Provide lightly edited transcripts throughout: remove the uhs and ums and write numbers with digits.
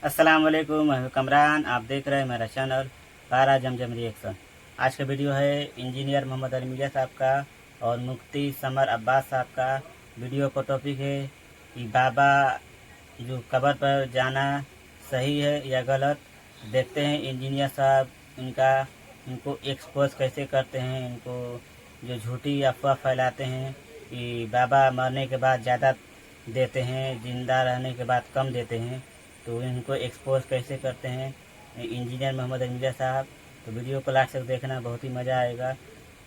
अस्सलाम वालेकुम, मैं हूं कमरान। आप देख रहे हैं मेरा चैनल कारा जमजम रिएक्शन। आज का वीडियो है इंजीनियर मोहम्मद अली मिर्ज़ा साहब का और मुफ्ती समर अब्बास साहब का। वीडियो का टॉपिक है कि बाबा जो कब्र पर जाना सही है या गलत। देखते हैं इंजीनियर साहब इनको एक्सपोज कैसे करते हैं, इनको जो झूठी अफवाह फैलाते हैं कि बाबा मरने के बाद ज़्यादा देते हैं, ज़िंदा रहने के बाद कम देते हैं, तो इनको एक्सपोज कैसे करते हैं इंजीनियर मोहम्मद अली मिर्ज़ा साहब। तो वीडियो को लास्ट तक देखना, बहुत ही मज़ा आएगा।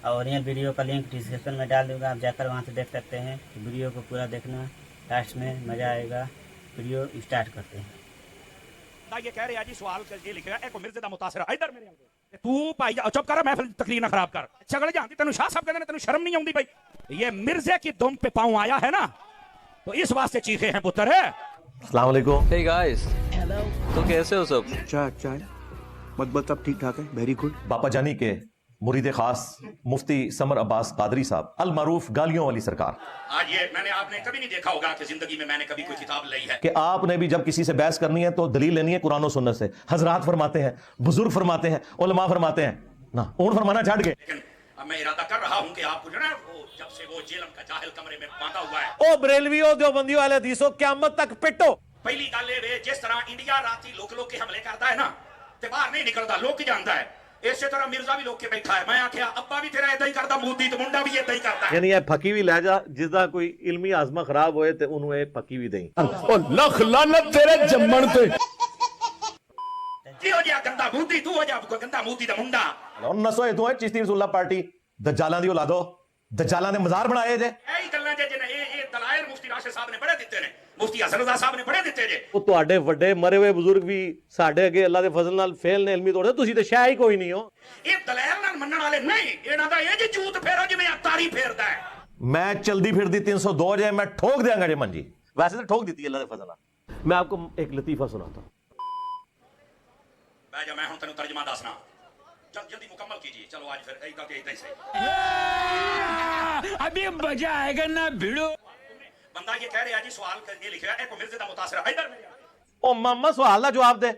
और ये वीडियो का लिंक डिस्क्रिप्शन में डाल दूँगा, आप जाकर वहाँ से देख सकते हैं। तो वीडियो को पूरा देखना, लास्ट में मज़ा आएगा। वीडियो स्टार्ट करते हैं। ये कह रहे हैं जी सवाल ये लिखेगा एक मिर्जे दा मुतासिर इधर मेरे आगे तू भाई चुप कर, महफिल तकरीर ना खराब कर। झगड़े जानती तेन शाह साहब कहते हैं तेन शर्म नहीं आती भाई? ये मिर्जे की दुम पे पाँव आया है ना, तो इस वास्ते चीखे हैं पुत्र है। अस्सलाम वालेकुम। Hey guys, तो कैसे हो सब? चाय मत सब ठीक ठाक है, वेरी गुड। बापा जानी के मुरीद खास मुफ्ती समर अब्बास कादरी साहब अल मारूफ गालियों वाली सरकार। आज ये मैंने आपने कभी नहीं देखा होगा कि जिंदगी में मैंने कभी कोई किताब ली है कि आपने भी जब किसी से बहस करनी है तो दलील लेनी है कुरान और सुन्नत से। हजरात फरमाते हैं, बुजुर्ग फरमाते हैं, उलमा फरमाते हैं ना, ऊँट फरमाना छाड़ के। लेकिन अब मैं इरादा कर रहा हूँ कि आपको जो ना वो जब से वो जेलम का जाहिल कमरे में बांधा हुआ है, ओ बरेलवियों देवबंदियों वाले हदीसों क़यामत तक पिटो। पहली गल ये जिस तरह इंडिया राती लोग के हमले करता है ना ते बाहर नहीं निकलता, लोग की जानता है। इसी तरह मिर्जा भी लोग के बैठा है। मैं आख्या अब्बा भी तेरा इदा ही करता, मोदी तो मुंडा भी इदा ही करता है। यानी ये फकी भी लहजा जिसदा कोई इल्मी आजमा खराब होए ते उन्होंने फकी भी दें। ओ लख लानत तेरे जम्मन ते। जी हो जा गंदा मोदी, तू हो जा गंदा मोदी दा मुंडा। और नसो तू है चिश्ती रसूलुल्लाह पार्टी दज्जालां दी औलादो, दज्जालां ने मजार बनाए जे। यही गल्लां जे जिन्हें ये दलाइल मुफ्ती राशिद साहब ने बड़े दिते ने, मुफ्ती हसन रजा साहब ने बड़े दिते जे। ਉਹ ਤੁਹਾਡੇ ਵੱਡੇ ਮਰੇ ਹੋਏ ਬਜ਼ੁਰਗ ਵੀ ਸਾਡੇ ਅੱਗੇ ਅੱਲਾ ਦੇ ਫਜ਼ਲ ਨਾਲ ਫੇਲ ਨੇ ਇਲਮੀ ਤੌਰ ਤੇ, ਤੁਸੀਂ ਤੇ ਸ਼ਾਇ ਹੀ ਕੋਈ ਨਹੀਂ ਹੋ। ਇਹ ਦਲਾਇਲ ਨਾਲ ਮੰਨਣ ਵਾਲੇ ਨਹੀਂ, ਇਹਨਾਂ ਦਾ ਇਹ ਜੀ ਜੂਤ ਫੇਰੋ ਜਿਵੇਂ ਤਾਰੀ ਫੇਰਦਾ ਹੈ। मैं चलदी फिरदी 302 जे मैं ठोक देंगा जे मंजी। वैसे तो ठोक देती है अल्लाह के फजल ਨਾਲ। मैं आपको एक लतीफा सुनाता हूं। ਬਹਿ ਜਾ, ਮੈਂ ਹੁਣ ਤੈਨੂੰ ਤਰਜਮਾ ਦੱਸਣਾ। जल्दी मुकम्मल कीजिए। चलो आज फिर ऐदा के ऐदा ही सही। अभी मजा आएगा ना भिड़ो। बंदा ये कह रहा है जी सवाल ये लिखेगा एक मिर्जे दा मुतासिर इधर मेरे आगे। ओ मामा सवाल दा जवाब दे,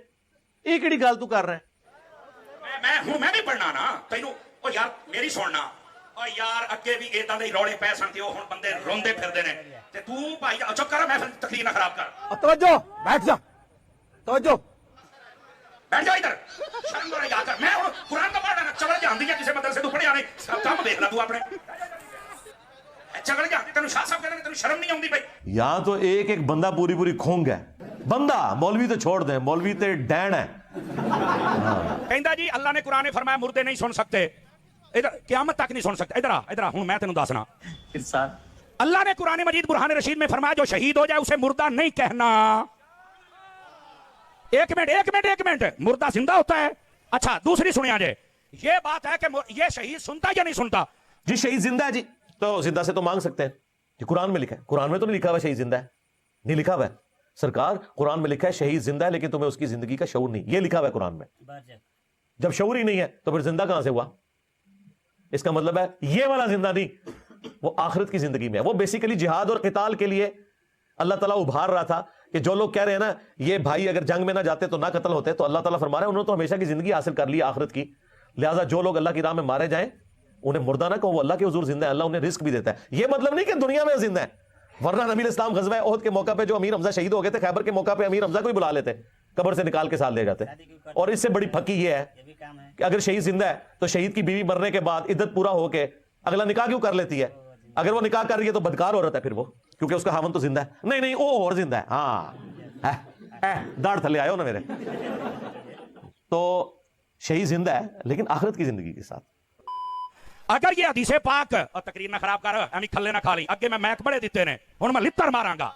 ये केड़ी गल तू कर रहा है? मैं भी पढ़ना ना तैनू। ओ यार मेरी सुनना, ओ यार अगे भी इदां दे रौले पै सन ते ओ हुण बंदे रोंदे फिरदे ने ते तू भाई चुप कर, मैं फिर तकरीर ना खराब कर। तवज्जो, बैठ जा, तवज्जो। बैठ जा इधर, शर्म करो यार कर। मैं हुण कुरान का पढ़ना चवल जानदी है, किसी मदरसे तू पढ़िया नहीं, सब काम देख ला तू अपने। चवल जानदी तेनू शाह साहब कहंदे ने, तेनू शर्म नहीं आउंदी भाई? यहां तो एक एक बंदा पूरी पूरी खोंग है। बंदा मौलवी तो छोड़ दे, मौलवी ते डैन है। कहंदा जी अल्लाह ने कुरान में फरमाया मुर्दे नहीं सुन सकते, इधर क़यामत तक नहीं सुन सकते। इधर आ हुण मैं तेनू दसना। अल्लाह ने कुरान मजीद बुरहान रशीद में फरमाया जो शहीद हो जाए उसे मुर्दा नहीं कहना। एक मिनट, मुर्दा जिंदा होता है। अच्छा दूसरी सुनिया जे, ये बात है कि ये शहीद सुनता या नहीं सुनता? जी शहीद जिंदा है जी, तो जिंदा से तो मांग सकते हैं जी। कुरान में लिखा है, कुरान में तो नहीं लिखा हुआ शहीद जिंदा है, नहीं लिखा हुआ है सरकार। कुरान में लिखा है शहीद जिंदा है, लेकिन तुम्हें उसकी जिंदगी का शऊर नहीं, ये लिखा हुआ है कुरान में। जब शऊर ही नहीं है तो फिर जिंदा कहां से हुआ? इसका मतलब है ये वाला जिंदा नहीं, वो आखिरत की जिंदगी में है। वो बेसिकली जिहाद और क़िताल के लिए अल्लाह ताला उभार रहा था कि जो लोग कह रहे हैं ना ये भाई अगर जंग में ना जाते तो ना कत्ल होते, तो अल्लाह ताला फरमा रहे हैं उन्होंने तो हमेशा की जिंदगी हासिल कर ली आखिरत की, लिहाजा जो लोग अल्लाह की राह में मारे जाएं उन्हें मुर्दा ना कहो, वो अल्लाह के हुजूर जिंदा है, अल्लाह उन्हें रिस्क भी देता है। ये मतलब नहीं कि दुनिया में जिंदा है, वरना नबी इस्लाम गज़वा ओहद के मौका पे जो अमीर हमजा शहीद हो गए थे, खैबर के मौका पे अमीर हमजा को ही बुला लेते, कब्र से निकाल के साथ ले जाते। और इससे बड़ी फकी ये है कि अगर शहीद जिंदा है तो शहीद की बीवी मरने के बाद इद्दत पूरा होके अगला निकाह क्यों कर लेती है? अगर वो निकाह कर रही है तो बदकार हो रहा है फिर वो, क्योंकि उसका हामन तो जिंदा है। नहीं वो और जिंदा है। हाँ दाढ़ थले आयो ना मेरे। तो शहीद जिंदा है लेकिन आखिरत की जिंदगी के साथ। अगर ये हदीसे पाक और तकरीर ना खराब कर, यानी खल्ले ना खा ली। अगे मैं मैक बड़े दिते ने, हुण मैं लित्तर मारांगा।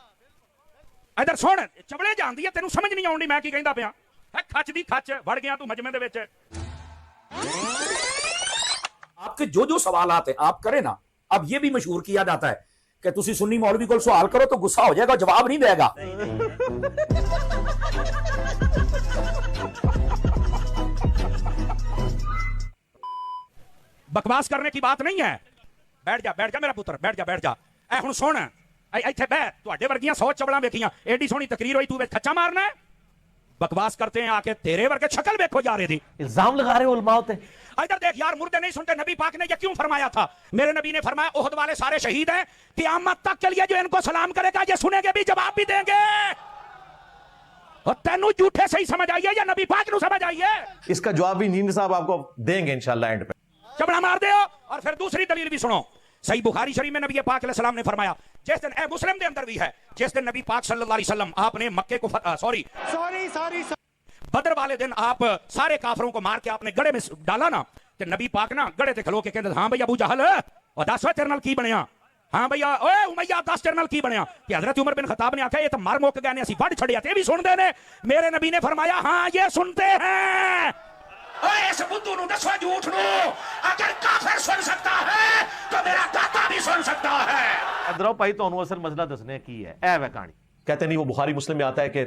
इधर सुन, चबड़े जानदी है, तेनू समझ नहीं आउंदी मैं की कहंदा पिया। खच दी खच वड़ गया तू मजमे दे विच। आपके जो जो सवालात है आप करें ना। अब ये भी मशहूर किया जाता है कि तुसी सुन्नी मौलवी को सवाल करो तो गुस्सा हो जाएगा, जवाब नहीं देगा। बकवास करने की बात नहीं है। बैठ जा मेरा पुत्र, बैठ जा। ऐ हुण सुन, ਇੱਥੇ ਬਹਿ, ਤੁਹਾਡੇ ਵਰਗੀਆਂ 100 ਚਵਲਾਂ ਵੇਖੀਆਂ, ਐਡੀ ਸੋਹਣੀ ਤਕਰੀਰ ਹੋਈ, ਤੂੰ ਵਿੱਚ ਖੱਚਾ ਮਾਰਨਾ ਹੈ? बकवास करते हैं आके तेरे वर्ग के शक्ल देखो जा रही थी। इल्जाम लगा रहे हो उलमाओं पे। इधर देख यार, मुर्दे नहीं सुनते। नबी पाक ने ये क्यों फरमाया था? मेरे नबी ने फरमाया उहद वाले सारे शहीद हैं, क़यामत तक के लिए जो इनको सलाम करेगा ये सुनेंगे भी, जवाब भी देंगे। और तेनू झूठे सही समझ आइए या नबी पाक नू समझ आइए? इसका जवाब भी नींद साहब आपको देंगे इंशाल्लाह एंड पे। चबड़ा मार दे। और फिर दूसरी दलील भी सुनो। सही बुखारी शरीफ में नबी पाक अलैहि सलाम ने फरमाया, जिस दिन मुस्लिम के अंदर भी है, जिस दिन नबी पाक सल्लल्लाहु अलैहि वसल्लम आपने मक्के को सॉरी बदर वाले दिन आप सारे काफरों को मार के आपने गड़े में डाला ना, तो नबी पाक ना गड़े ते खलो के कहते, हाँ भैया अबू जहल और दस तेरे नाल की बनया, हाँ भैया ओए उमैया दस तेरे नाल की बनया। कि हजरत उमर बिन खत्ताब ने आख्या ये तो मर मुक गए ने, असी वढ़ छड़िया ते भी सुनदे ने। मेरे नबी ने फरमाया हाँ ये सुनते हैं। ओए इस बुद्धू नु दसो झूठ नु, अगर काफिर सुन सकता है तो मेरा दाता भी सुन सकता है। अदरो भाई तो असल मसला दसने की है ए वह कहानी। कहते नहीं वो बुखारी मुस्लिम में आता है कि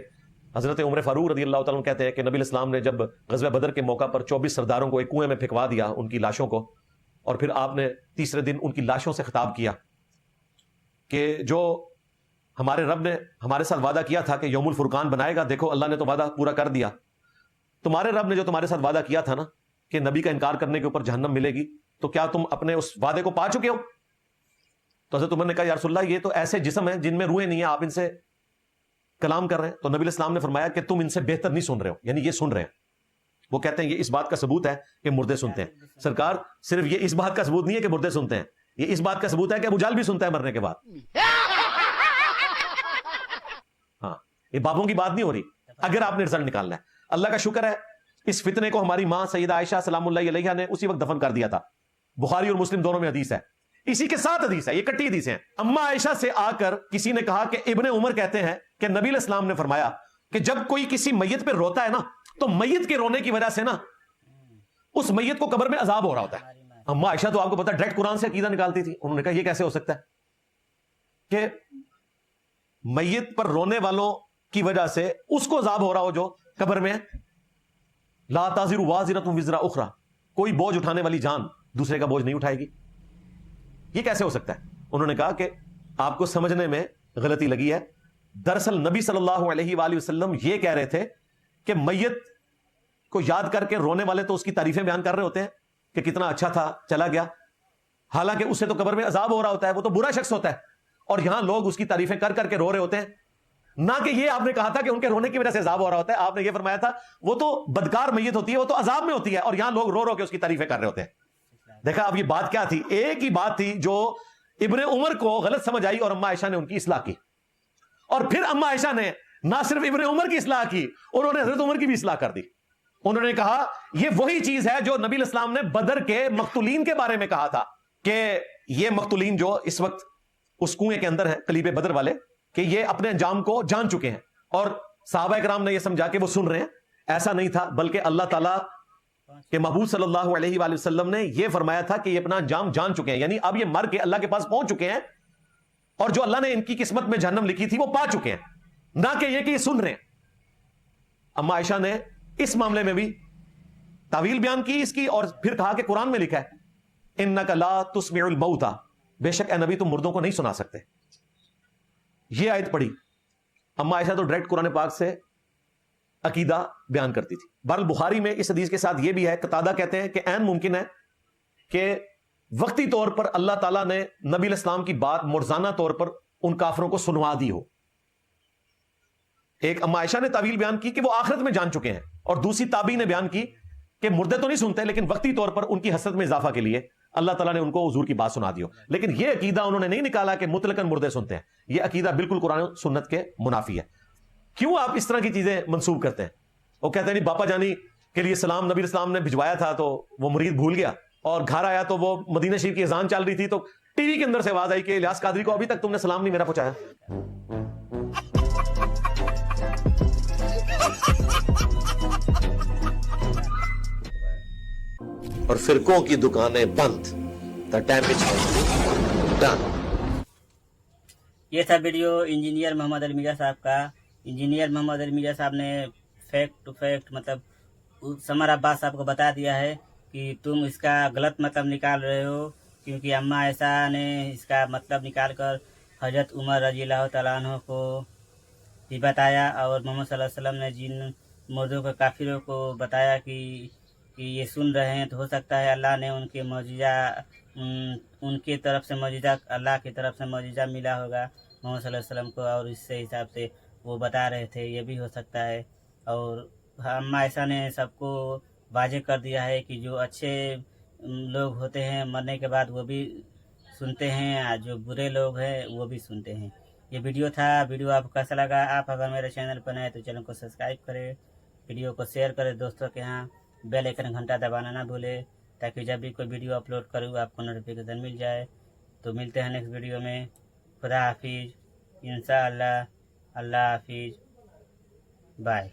हजरत उमर फारूक रज़ी अल्लाह तआला कहते हैं कि नबी इस्लाम ने जब ग़ज़वा बदर के मौका पर 24 सरदारों को एक कुएं में फेंकवा दिया, उनकी लाशों को, और फिर आपने तीसरे दिन उनकी लाशों से खिताब किया कि जो हमारे रब ने हमारे साथ वादा किया था कि यौमुल फुरकान बनाएगा, देखो अल्लाह ने तो वादा पूरा कर दिया। तुम्हारे रब ने जो तुम्हारे साथ वादा किया था ना कि नबी का इनकार करने के ऊपर जहन्नम मिलेगी, तो क्या तुम अपने उस वादे को पा चुके हो? तो हज़रत उमर ने कहा या रसूलल्लाह ये तो ऐसे जिस्म हैं जिनमें रूहें नहीं है, आप इनसे कलाम कर रहे हैं। तो नबी इस्लाम ने फरमाया कि तुम इनसे बेहतर नहीं सुन रहे हो, यानी ये सुन रहे हैं। वो कहते हैं ये इस बात का सबूत है कि मुर्दे सुनते हैं। सरकार सिर्फ ये इस बात का सबूत नहीं है कि मुर्दे सुनते हैं, ये इस बात का सबूत है कि अबू जहल भी सुनता है मरने के बाद। हाँ, ये बाबों की बात नहीं हो रही। अगर आपने रिजल्ट निकालना है, अल्लाह का शुक्र है इस फितने को हमारी मां सैयदा आयशा सलामुल्लाह अलैहा ने उसी वक्त दफन कर दिया था। बुखारी और मुस्लिम दोनों में हदीस है, इसी के साथ हदीस है, ये कट्टी हदीस है। अम्मा आयशा से आकर किसी ने कहा कि इब्ने उमर कहते हैं कि नबी इस्लाम ने फरमाया कि जब कोई किसी मैयत पे रोता है ना, तो मैयत के रोने की वजह से ना उस मैयत को कब्र में अजाब हो रहा होता है। अम्मा आयशा तो आपको पता डायरेक्ट कुरान से अकीदा निकालती थी। उन्होंने कहा यह कैसे हो सकता है कि मैयत पर रोने वालों की वजह से उसको अजाब हो रहा हो जो कब्र में है। ला ताज़िरु वाज़िरतुन विज़रा उखरा, कोई बोझ उठाने वाली जान दूसरे का बोझ नहीं उठाएगी। ये कैसे हो सकता है? उन्होंने कहा कि आपको समझने में गलती लगी है। दरअसल नबी सल्लल्लाहु अलैहि वसल्लम ये कह रहे थे कि मैयत को याद करके रोने वाले तो उसकी तारीफें बयान कर रहे होते हैं कि कितना अच्छा था, चला गया, हालांकि उससे तो कब्र में अजाब हो रहा होता है, वो तो बुरा शख्स होता है, और यहां लोग उसकी तारीफें कर करके रो रहे होते हैं। ना कि ये आपने कहा था कि उनके रोने की वजह से अजाब हो रहा होता है, आपने ये फरमाया था वो तो बदकार मैयत होती है, वो तो अजाब में होती है, और यहां लोग रो रो के उसकी तारीफें कर रहे होते हैं। देखा अब ये बात क्या थी? एक ही बात थी जो इब्ने उमर को गलत समझ आई और अम्मा आयशा ने उनकी इस्लाह की। और फिर अम्मा आयशा ने ना सिर्फ इब्ने उमर की इस्लाह की, उन्होंने हजरत उमर की भी इस्लाह कर दी। उन्होंने कहा ये वही चीज है जो नबी इस्लाम ने बदर के मकतूलीन के बारे में कहा था कि ये मकतूलीन जो इस वक्त उस कुएं के अंदर है, कलीबे बदर वाले, कि ये अपने अंजाम को जान चुके हैं। और सहाबा इकराम ने ये समझा के वो सुन रहे हैं। ऐसा नहीं था, बल्कि अल्लाह ताला के महबूब सल्लल्लाहु अलैहि वसल्लम ने ये फरमाया था कि ये अपना अंजाम जान चुके हैं, यानी अब ये मर के अल्लाह के पास पहुंच चुके हैं, और जो अल्लाह ने इनकी किस्मत में जहन्नम लिखी थी वो पा चुके हैं, ना कि ये कि ये सुन रहे हैं। अम्मा आयशा ने इस मामले में भी तावील बयान की इसकी, और फिर कहा कि कुरान में लिखा है इन्नका ला तुस्मिउल मौता, बेशक ए नबी तुम मुर्दों को नहीं सुना सकते। ये आयत पढ़ी। अम्मा आयशा तो डायरेक्ट कुरान पाक से अकीदा बयान करती थी। बहरहाल बुखारी में इस हदीस के साथ ये भी है, कतादा कहते हैं कि ऐन मुमकिन है कि वक्ती तौर पर अल्लाह ताला ने नबी इस्लाम की बात मुर्जाना तौर पर उन काफरों को सुनवा दी हो। एक अम्मा आयशा ने तावील बयान की कि वो आखिरत में जान चुके हैं, और दूसरी ताबी ने बयान की कि मुर्दे तो नहीं सुनते, लेकिन वक्ती तौर पर उनकी हसरत में इजाफा के लिए अल्लाह ताला ने उनको हुजूर की बात सुना दी हो। लेकिन यह अकीदा उन्होंने नहीं निकाला कि मुतलकन मुर्दे सुनते हैं। यह अकीदा बिल्कुल कुरान सुन्नत के मुनाफी है। क्यों आप इस तरह की चीजें मंसूब करते हैं? वो कहते हैं नहीं बापा जानी के लिए सलाम नबी इस्लाम ने भिजवाया था तो वो मुरीद भूल गया, और घर आया तो वो मदीना शरीफ की अजान चल रही थी तो टीवी के अंदर से आवाज आई कि इलियास कादरी को अभी तक तुमने सलाम नहीं मेरा पहुंचाया। और फिरकों की दुकानें बंद, द डैमेज डन। ये था वीडियो इंजीनियर मोहम्मद अली मिर्जा साहब का। इंजीनियर मोहम्मद अली मिर्जा साहब ने फैक्ट टू फैक्ट मतलब समर अब्बास साहब को बता दिया है कि तुम इसका गलत मतलब निकाल रहे हो, क्योंकि अम्मा आयशा ने इसका मतलब निकाल कर हजरत उमर रज़ी अल्लाह तआला अन्हु को भी बताया, और मोहम्मद सल्लल्लाहु अलैहि वसल्लम ने जिन मुर्दों को काफिरों को बताया कि ये सुन रहे हैं, तो हो सकता है अल्लाह ने उनके मौजिज़ा उनके तरफ से मौजिज़ा, अल्लाह की तरफ से मौजिज़ा मिला होगा मोहम्मद सल्लल्लाहु अलैहि वसल्लम को, और इससे हिसाब से वो बता रहे थे, ये भी हो सकता है। और हम ऐसा ने सबको वाज़ेह कर दिया है कि जो अच्छे लोग होते हैं मरने के बाद वो भी सुनते हैं, और जो बुरे लोग हैं वो भी सुनते हैं। ये वीडियो था। वीडियो आपको कैसा लगा? आप अगर मेरे चैनल पर नए तो चैनल को सब्सक्राइब करें, वीडियो को शेयर करें दोस्तों के यहाँ, बेल आइकन घंटा दबाना ना भूलें, ताकि जब भी कोई वीडियो अपलोड करूँ आपको नोटिफिकेशन मिल जाए। तो मिलते हैं नेक्स्ट वीडियो में। खुदा हाफिज़, इंशाअल्लाह। अल्लाह हाफिज़, बाय।